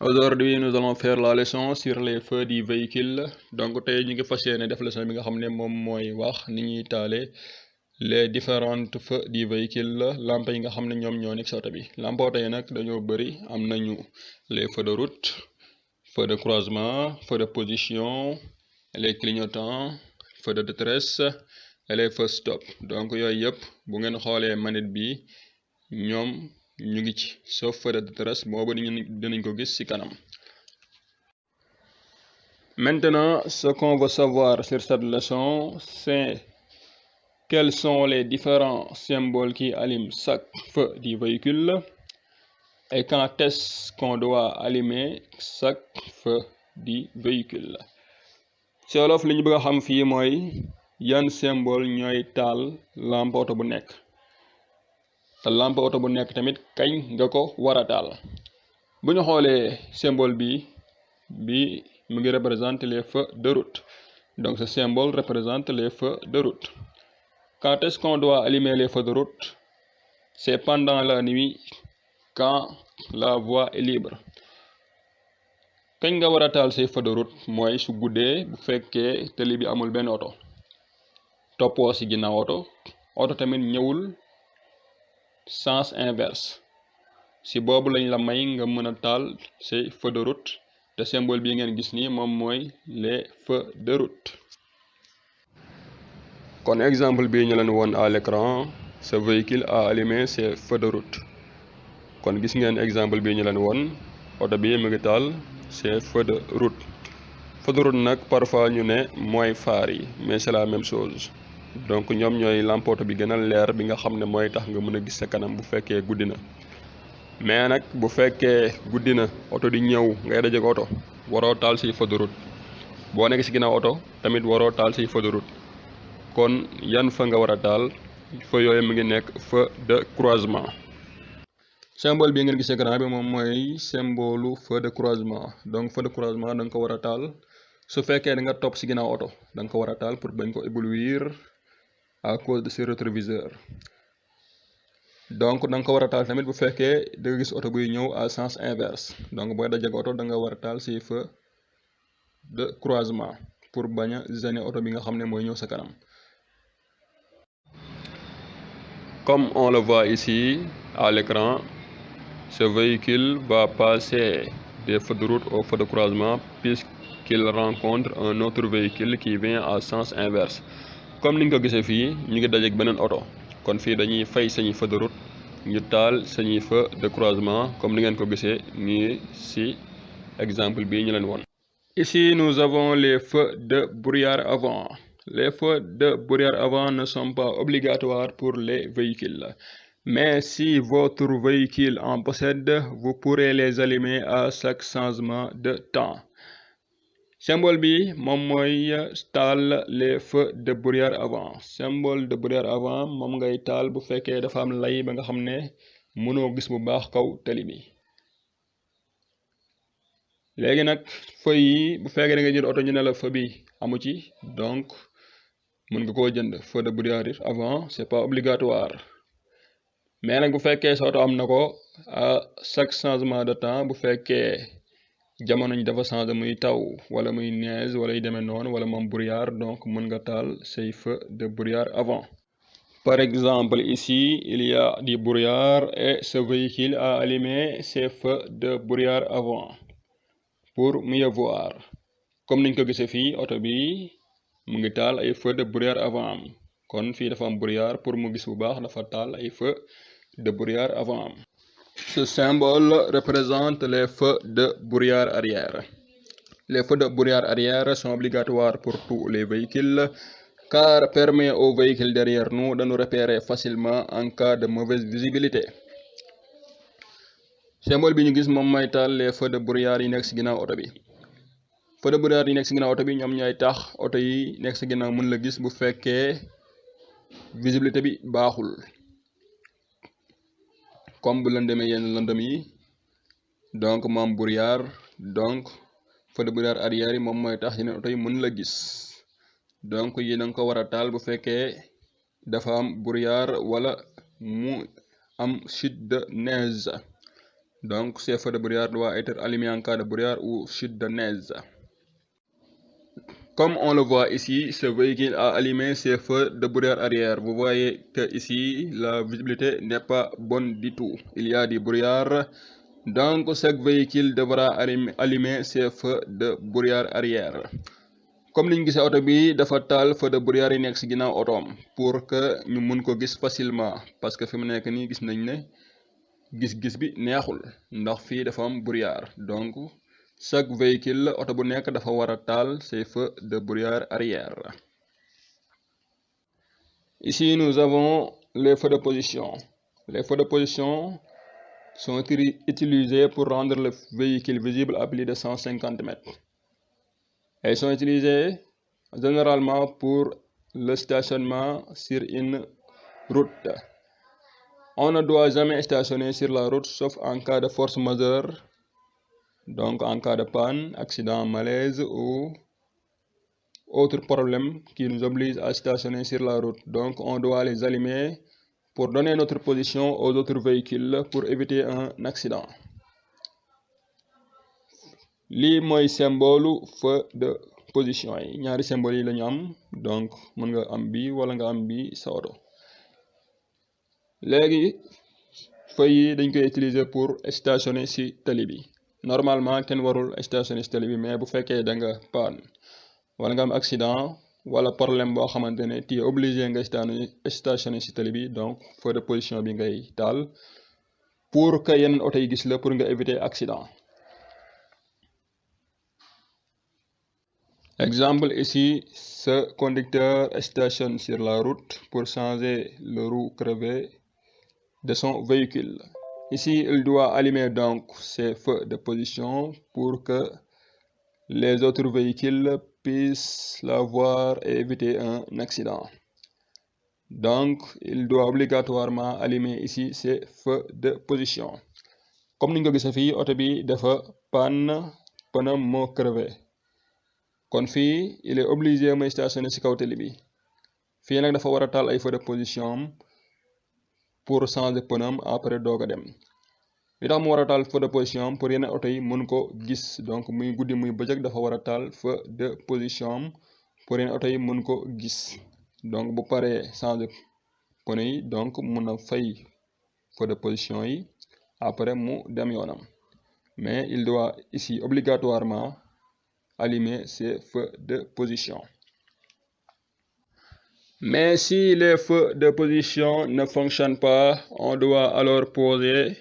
Aujourd'hui, nous allons faire la leçon sur les feux du véhicule. Donc tey ñu ngi fas yéene def leçon bi nga xam ne moom mooy wax ni ñuy taale les différentes feux du véhicule lampe yi nga xam ne ñoom ñoo nekk ci oto bi lampe oto yi nag dañoo bëri am nañu les feux de route, feux de croisement, feux de position, les clignotants, feux de détresse et les feux stop. Donc yooyu yëpp bu ngeen xoolee manette bi ñoom ñu ngi ci sauf feu de détresse boobu dinañ ko gis ci kanam. Maintenant, ce qu'on veut savoir sur cette leçon, c'est quels sont les différents symboles qui allument chaque feu du véhicule et quand est-ce qu'on doit allumer chaque feu du véhicule. ci wolof li ñu bëgg a xam fii mooy yan symbole ñooy taal lampe oto bu nekk te lampe oto bu nekk tamit kañ nga ko war a taal. bu ñu xoolee symbole bi mu ngi représente les feux de route, donc ce symbole représente les feux de route. Quand est-ce qu'on doit allumer les feux de route? C'est pendant la nuit quand la voie est libre. kañ nga war a taal say feux de route mooy su guddee bu fekkee tali bi amul benn oto toppoo ci ginnaaw oto tamit ñëwul sens inverse, si boobu lañ la may nga mën a taal say feux de route te symbole bi ngeen gis nii moom mooy les feux de route. kon exemple bii ñu leen woon à l'écran, ce véhicule a allumé ses feux de route. kon gis ngeen exemple bii ñu leen woon oto bi mu ngi taal ses feux de route. feux de route nag parfois ñu ne mooy phare yi mais c'est la même chose, donc ñoom ñooy lampe oto bi gën a leer bi nga xam ne mooy tax nga mën a gis sa kanam bu fekkee guddi na. mais nag bu fekkee guddi na oto di ñëw ngay dajeek oto waroo taal ci feu de route, boo nekk ci ginnaaw oto tamit waroo taal ci feu de route. kon yan feu nga war a taal? feu yooyu mu ngi nekk feu de croisement. symbole bi ngeen gis écran bi moom mooy symbole feu de croisement, donc feu de croisement da nga ko war a taal su fekkee da nga topp ci ginnaaw oto da nga ko war a taal pour bañ ko éblouir à cause de ses rétroviseurs. donc da nga ko war a taal tamit bu fekkee da nga gis oto buy ñëw à sens inverse, donc booy dajeek oto da nga war a taal ci feu de croisement pour bañ a gêner oto bi nga xam ne mooy ñëw sa kanam. Comme on le voit ici à l'écran, ce véhicule va passer des feux de route au feu de croisement puisqu'il rencontre un autre véhicule qui vient à sens inverse. comme ni nga ko gisee fii ñu ngi dajeek beneen oto, kon fii dañuy fay sañuy feu de route ñu taal sañuy feu de croisement comme ni ngeen ko gisee nii ci exemple bii ñu leen woon. Ici nous avons les feux de brouillard avant. Les feux de brouillard avant ne sont pas obligatoires pour les véhicules, mais si votre véhicule en possède, vous pourrez les allumer à chaque changement de temps. symbole bi moom mooy taal les feux de brouillard avant. symbole de brouillard avant moom ngay taal bu fekkee dafa am lay ba nga xam ne mënoo gis bu baax kaw tali bi. léegi nag feu yi bu fekkee da nga jël oto ñu ne la feu bi amu ci, donc mën nga koo jënd. feu de brouillard avant c'est pas obligatoire, mais nag bu fekkee sa oto am na ko à chaque changement de temps, bu fekkee jamono ji dafa changé muy taw wala muy neige wala yu demee noonu wala moom brouillard, donc mën nga taal say feu de brouillard avant. Par exemple ici il y a du brouillard et ce véhicule a allumé ses feux de brouillard avant pour mieux voir. comme niñ ko gisee fii oto bi mu ngi taal ay feux de brouillard avant am, kon fii dafa am brouillard pour mu gis bu baax dafa taal ay feux de brouillard avant am. Ce symbole représente les feux de brouillard arrière. Les feux de brouillard arrière sont obligatoires pour tous les véhicules car permet aux véhicules derrière nous de nous repérer facilement en cas de mauvaise visibilité. symbole bi ñu gis moom mooy taal les feux de brouillard yi nekk ci ginnaaw oto bi. feux de brouillard yi nekk ci ginnaaw oto bi ñoom ñooy tax oto yi nekk ci ginnaaw mën la gis bu fekkee visibilité bi baaxul, comme bu lëndëmee yenn lëndëm yi, donc moom brouillard, donc feu de brouillard arrière yi moom mooy tax yeneen oto yi mën la gis, donc yi da nga ko war a taal bu fekkee dafa am brouillard wala mu am chute de neige. Donc ces feux de brouillard doivent être allumés en cas de brouillard ou chute de neige. Comme on le voit ici, ce véhicule a allumé ses feux de brouillard arrière. Vous voyez que ici la visibilité n'est pas bonne du tout. Il y a du brouillard. Donc chaque véhicule devra allumer ses feux de brouillard arrière. Comme niñ gisee oto bi dafa taal feu de brouillard yi nekk ci ginnaaw otoom pour que ñu mun ko gis facilement parce que fi mu nekk nii gis nañ ne gis-gis bi neexul ndax fii dafa am brouillard. Donc chaque véhicule oto bu nekk dafa war a taal ses feux de brouillard arrière. Ici nous avons les feux de position. Les feux de position sont utilisés pour rendre le véhicule visible à plus de 150 mètres. Elles sont utilisées généralement pour le stationnement sur une route. On ne doit jamais stationner sur la route sauf en cas de force majeure, donc en cas de panne, accident, malaise ou autre problème qui nous oblige à stationner sur la route. Donc on doit les allumer pour donner notre position aux autres véhicules pour éviter un accident. Lii mooy symbole feu de position yi ñaari symbole yi la ñu am donc mën nga am bi wala nga am bi sa oto. Léegi feu yi dañ koy utiliser pour stationner ci tali bi. Normalement kenn warul stationner ci tali bi mais bu fekkee da nga panne wala nga am accident wala problème boo xamante ne tu es obligé nga stationner ci tali bi donc feu de position bi ngay taal pour que yenn oto yi gis la pour nga éviter accident. Exemple ici, ce conducteur stationne sur la route pour changer le roue crevée de son véhicule. Ici, il doit allumer donc ses feux de position pour que les autres véhicules puissent la voir et éviter un accident. Donc, il doit obligatoirement allumer ici ses feux de position. Comme ni nga ko gisee fii oto bi dafa panne pneu moo crevé. Kon fii il est obligé muy stationner ci kaw tali bi fii nag dafa war a taal ay feux de position pour changer pneu après doog a dem li tax mu war a taal feu de position pour yeneen oto yi mën ko gis donc muy guddi muy bëccëg dafa war a taal feu de position pour yeneen oto yi mën ko gis donc bu paree changer pneu yi donc mun a fay feu de position yi après mu dem yoonam mais il doit ici obligatoirement allumer ses feux de position. Mais si les feux de position ne fonctionnent pas, on doit alors poser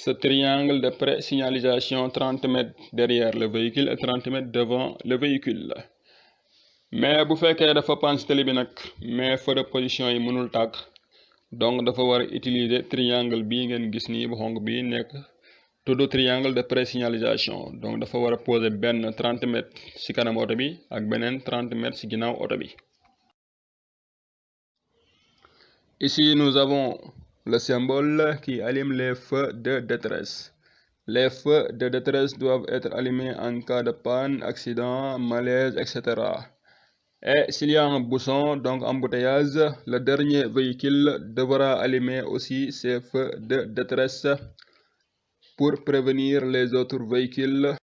ce triangle de pré-signalisation 30 mètres derrière le véhicule et 30 mètres devant le véhicule. Mais bu fekkee dafa panne ci tali bi nag mais feu de position yi mënul tàkk donc dafa war a utiliser triangle bii ngeen gis nii bu xonk bii nekk tudd triangle de pré-signalisation donc dafa war a poser benn 30 mètres ci kanam oto bi ak beneen 30 mètres ci ginnaaw oto bi. Ici nous avons le symbole qui allume les feux de détresse. Les feux de détresse doivent être allumés en cas de panne, accident, malaise, etc. Et s'il y a un bouchon, donc embouteillage, le dernier véhicule devra allumer aussi ses feux de détresse pour prévenir les autres véhicules.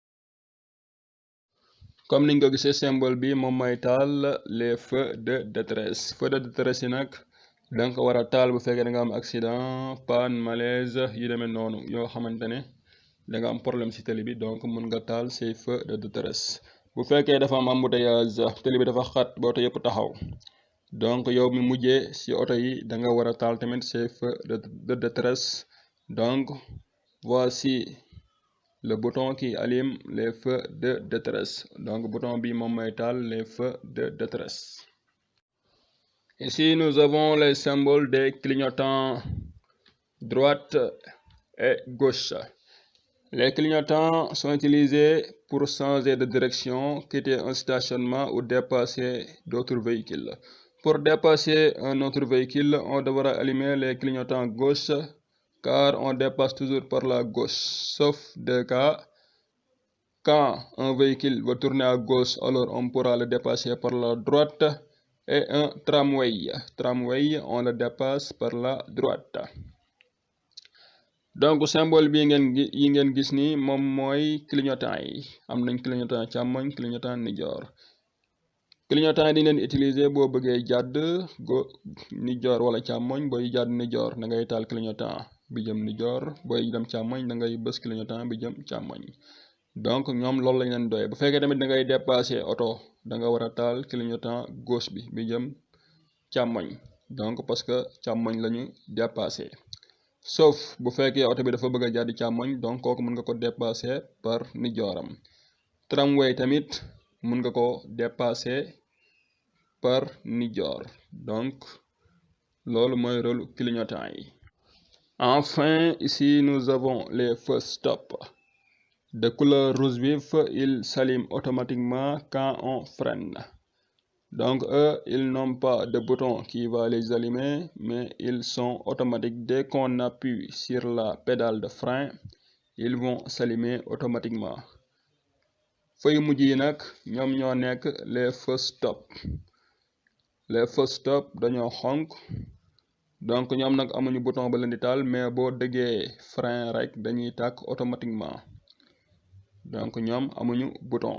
Comme ni nga ko gisee symbole bi moom mooy taal les feux de détresse. Feux de détresse yi nag da nga ko war a taal bu fekkee da nga am accident panne malaise yu demee noonu yoo xamante ne da nga am problème ci tali bi donc mun nga taal say feux de détresse. Bu fekkee dafa am embouteillage tali bi dafa xat ba oto yëpp taxaw donc yow mi mujjee ci oto yi da nga war a taal tamit say feux de détresse donc voici le bouton qui allume les feux de détresse donc bouton bi moom mooy taal les feux de détresse. Ici nous avons les symboles des clignotants droite et gauche. Les clignotants sont utilisés pour changer de direction, quitter un stationnement ou dépasser d'autres véhicules. Pour dépasser un autre véhicule, on devra allumer les clignotants gauche car on dépasse toujours par la gauche, sauf deux cas. Quand un véhicule va tourner à gauche, alors on pourra le dépasser par la droite et un tramway. Tramway, on le dépasse par la droite. donc symbole bi ngeen gis ni moom mooy clignotant yi am nañ clignotant càmmoñ clignotant ndijoor. clignotant yi di leen utiliser boo bëggee jàdd ndijoor wala càmmoñ. booy jàdd ndijoor da ngay taal clignotant bi jëm ndijoor, booy dem càmmoñ da ngay bës clignotant bi jëm càmmoñ. donc ñoom loolu lañ leen doye. bu fekkee tamit da ngay dépasser oto da nga war a taal clignotant gauche bi jëm càmmoñ, donc parce que càmmoñ la ñu dépasser. sauf bu fekkee oto bi dafa bëgg a jàdd càmmoñ, donc kooku mën nga ko dépasser par ndijooram. tramway tamit mën nga ko dépasser par ndijoor. donc loolu mooy rôle clignotant yi. Enfin, ici nous avons les feux stop. De couleur rouge vif, ils s'allument automatiquement quand on freine. Donc eux, ils n'ont pas de bouton qui va les allumer, mais ils sont automatiques. Dès qu'on appuie sur la pédale de frein, ils vont s'allumer automatiquement. feu yu mujj yi nag ñoom ñoo nekk les feux stop. les feux stop dañoo xonk, donc ñoom nag amuñu bouton ba leen di taal, mais boo dëggee frein rek dañuy tàkk automatiquement, donc ñoom amuñu bouton.